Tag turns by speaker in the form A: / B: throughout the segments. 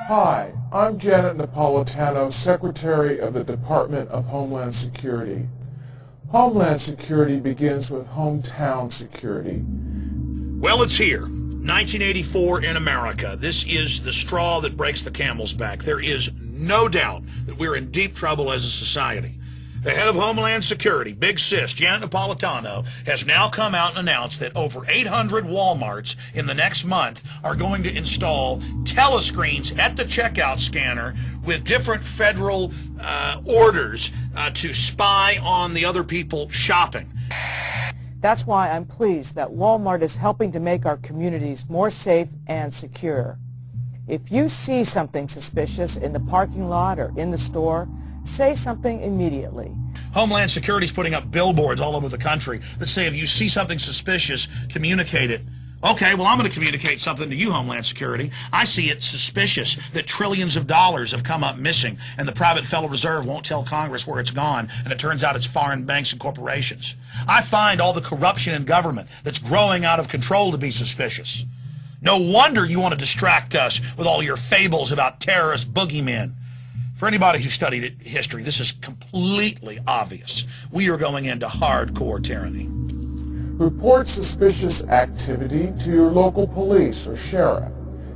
A: Hi, I'm Janet Napolitano, Secretary of the Department of Homeland Security. Homeland Security begins with hometown security.
B: Well, it's here. 1984 in America. This is the straw that breaks the camel's back. There is no doubt that we're in deep trouble as a society. The head of Homeland Security, Big Sis, Janet Napolitano, has now come out and announced that over 800 Walmarts in the next month are going to install telescreens at the checkout scanner with different federal orders to spy on the other people shopping.
C: That's why I'm pleased that Walmart is helping to make our communities more safe and secure. If you see something suspicious in the parking lot or in the store, say something immediately.
B: Homeland Security is putting up billboards all over the country that say if you see something suspicious, communicate it. Okay, well, I'm going to communicate something to you, Homeland Security. I see it suspicious that trillions of dollars have come up missing and the private Federal Reserve won't tell Congress where it's gone, and it turns out it's foreign banks and corporations. I find all the corruption in government that's growing out of control to be suspicious. No wonder you want to distract us with all your fables about terrorist boogeymen. For anybody who studied history, this is completely obvious. We are going into hardcore tyranny.
A: Report suspicious activity to your local police or sheriff.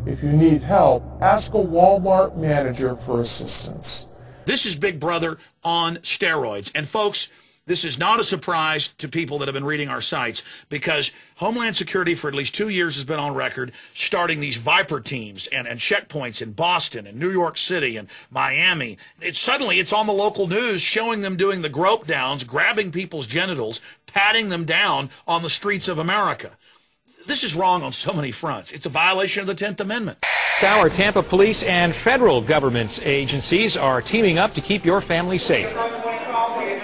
A: If you need help, ask a Walmart manager for assistance.
B: This is Big Brother on steroids. And folks, this is not a surprise to people that have been reading our sites, because Homeland Security for at least 2 years has been on record starting these Viper teams and checkpoints in Boston and New York City and Miami. Suddenly it's on the local news showing them doing the grope downs, grabbing people's genitals, patting them down on the streets of America. This is wrong on so many fronts. It's a violation of the 10th Amendment.
D: Our Tampa police and federal government agencies are teaming up to keep your family safe.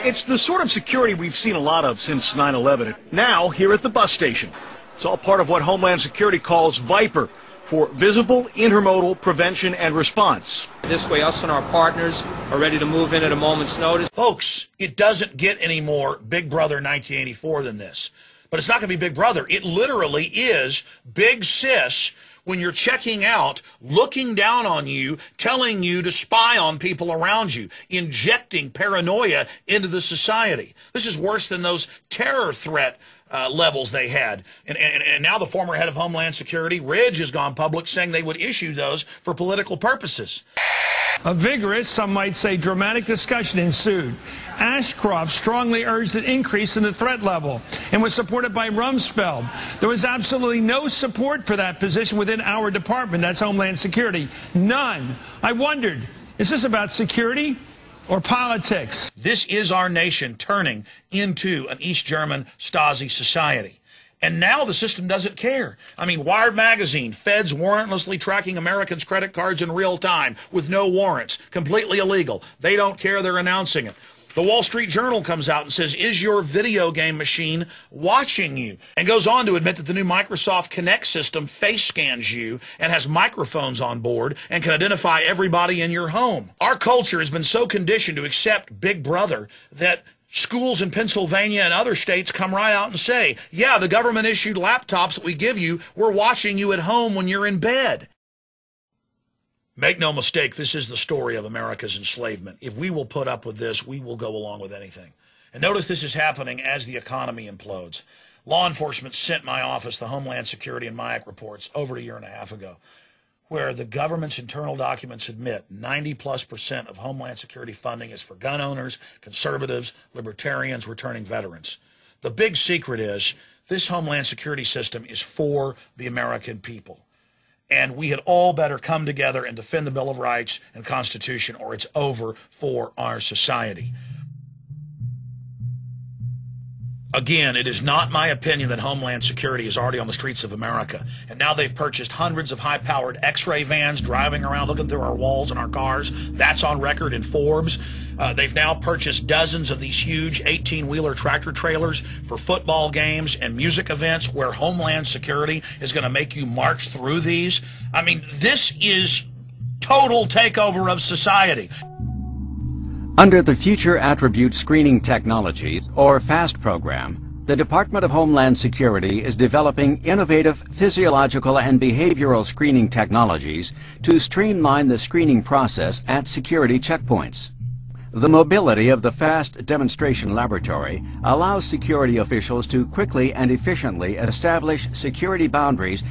E: It's the sort of security we've seen a lot of since 9/11. Now, here at the bus station. It's all part of what Homeland Security calls VIPER, for Visible Intermodal Prevention and Response.
F: This way, us and our partners are ready to move in at a moment's notice.
B: Folks, it doesn't get any more Big Brother 1984 than this. But it's not going to be Big Brother. It literally is Big Sis when you're checking out, looking down on you, telling you to spy on people around you, injecting paranoia into the society. This is worse than those terror threat levels they had. And now the former head of Homeland Security, Ridge, has gone public saying they would issue those for political purposes.
G: A vigorous, some might say dramatic discussion ensued. Ashcroft strongly urged an increase in the threat level and was supported by Rumsfeld. There was absolutely no support for that position within our department, that's Homeland Security. None. I wondered, is this about security or politics?
B: This is our nation turning into an East German Stasi society. And now the system doesn't care. I mean, Wired magazine, feds warrantlessly tracking Americans' credit cards in real time with no warrants, completely illegal. They don't care, they're announcing it. The Wall Street Journal comes out and says, is your video game machine watching you? And goes on to admit that the new Microsoft Kinect system face scans you and has microphones on board and can identify everybody in your home. Our culture has been so conditioned to accept Big Brother that schools in Pennsylvania and other states come right out and say, yeah, the government issued laptops that we give you, we're watching you at home when you're in bed. Make no mistake, this is the story of America's enslavement. If we will put up with this, we will go along with anything. And notice this is happening as the economy implodes. Law enforcement sent my office the Homeland Security and MIAC reports over a year and a half ago, where the government's internal documents admit 90+% of Homeland Security funding is for gun owners, conservatives, libertarians, returning veterans. The big secret is this Homeland Security system is for the American people. And we had all better come together and defend the Bill of Rights and Constitution, or it's over for our society. Again, it is not my opinion that Homeland Security is already on the streets of America. And now they've purchased hundreds of high-powered X-ray vans driving around looking through our walls and our cars. That's on record in Forbes. They've now purchased dozens of these huge 18-wheeler tractor trailers for football games and music events where Homeland Security is going to make you march through these. I mean, this is total takeover of society.
H: Under the Future Attribute Screening Technologies, or FAST program, The Department of Homeland Security is developing innovative physiological and behavioral screening technologies to streamline the screening process at security checkpoints. The mobility of the FAST demonstration laboratory allows security officials to quickly and efficiently establish security boundaries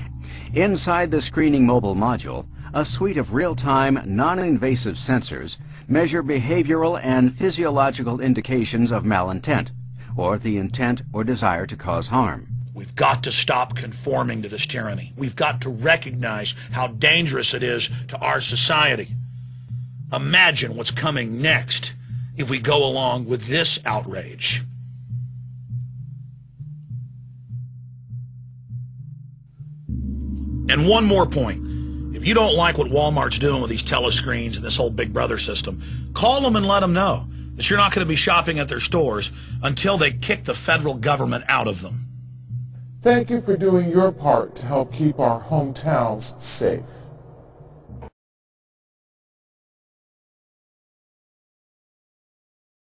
H: inside the screening mobile module. A suite of real-time, non-invasive sensors measure behavioral and physiological indications of malintent, or the intent or desire to cause harm.
B: We've got to stop conforming to this tyranny. We've got to recognize how dangerous it is to our society. Imagine what's coming next if we go along with this outrage. And one more point. If you don't like what Walmart's doing with these telescreens and this whole Big Brother system, call them and let them know that you're not going to be shopping at their stores until they kick the federal government out of them.
A: Thank you for doing your part to help keep our hometowns safe.